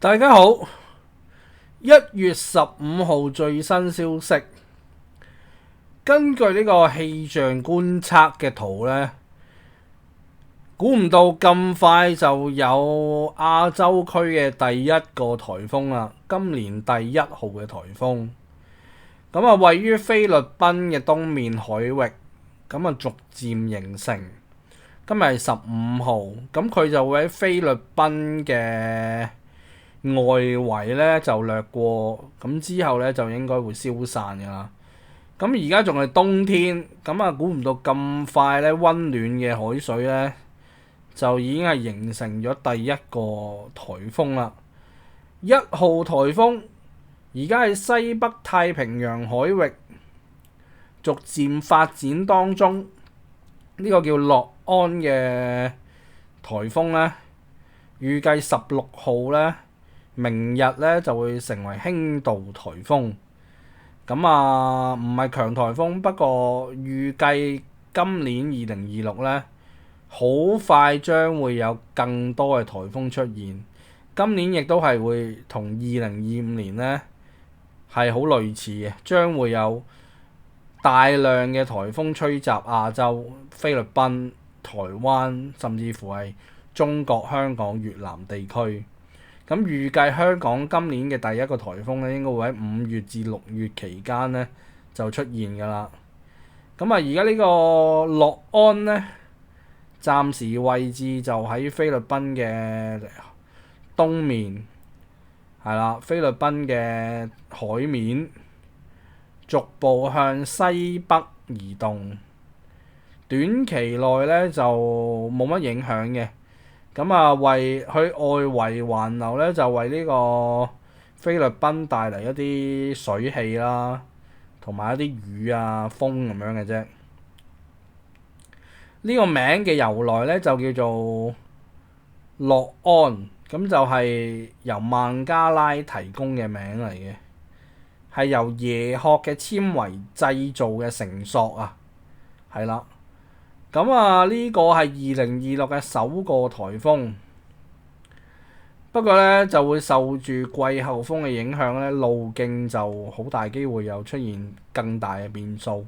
大家好，1月15號最新消息，根據呢個氣象觀測嘅圖呢，估唔到咁快就有亞洲區嘅第一個颱風啦，今年第1號嘅颱風。咁啊，位於菲律賓嘅東面海域，咁啊逐漸形成。今日係15號，咁佢就會喺菲律賓嘅外圍咧就掠過，咁之後咧就應該會消散㗎啦。咁而家仲係冬天，咁啊估唔到咁快咧，溫暖嘅海水咧就已經係形成咗第一個颱風啦。1號颱風而家喺西北太平洋海域逐漸發展當中，呢個叫洛安嘅颱風咧，預計16號咧，明日咧就會成為輕度颱風。咁啊，唔係強颱風，不過預計今年2026咧，好快將會有更多嘅颱風出現。今年亦都係會同2025年咧係好類似嘅，將會有大量嘅颱風吹襲亞洲、菲律賓、台灣，甚至乎係中國香港、越南地區。咁預計香港今年嘅第一個颱風咧，應該會喺5月至6月期間咧就出現㗎啦。咁啊，而家呢個洛安咧，暫時位置就喺菲律賓嘅東面，係啦，菲律賓嘅海面，逐步向西北移動。短期內咧就冇乜影響嘅。咁啊，為佢外圍環流咧，就為呢個菲律賓帶嚟一啲水氣啦，同埋一啲雨啊、風咁樣嘅啫。呢個名嘅由來咧就叫做洛安，咁就係由孟加拉提供嘅名嚟嘅，係由椰殼嘅纖維製造嘅繩索啊，係啦。咁啊，呢個係2026嘅首個颱風，不過咧就會受住季候風嘅影響咧，路徑就好大機會又出現更大嘅變數。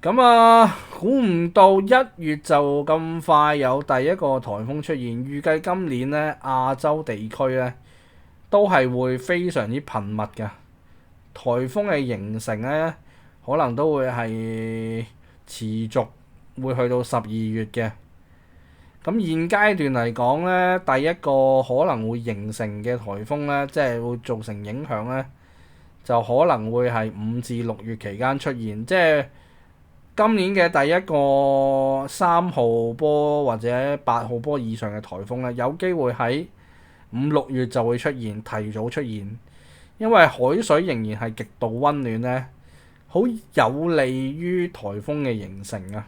咁啊，估唔到1月就咁快有第一個颱風出現，預計今年咧亞洲地區咧都係會非常之頻密嘅。颱風嘅形成咧，可能都會係持續會去到12月嘅。咁現階段嚟講咧，第一個可能會形成嘅颱風咧，即係會造成影響咧，就可能會係5至6月期間出現。即係今年嘅第一個3號波或者8號波以上嘅颱風咧，有機會喺5、6月就會出現，提早出現，因為海水仍然係極度溫暖咧，好有利於颱風嘅形成啊。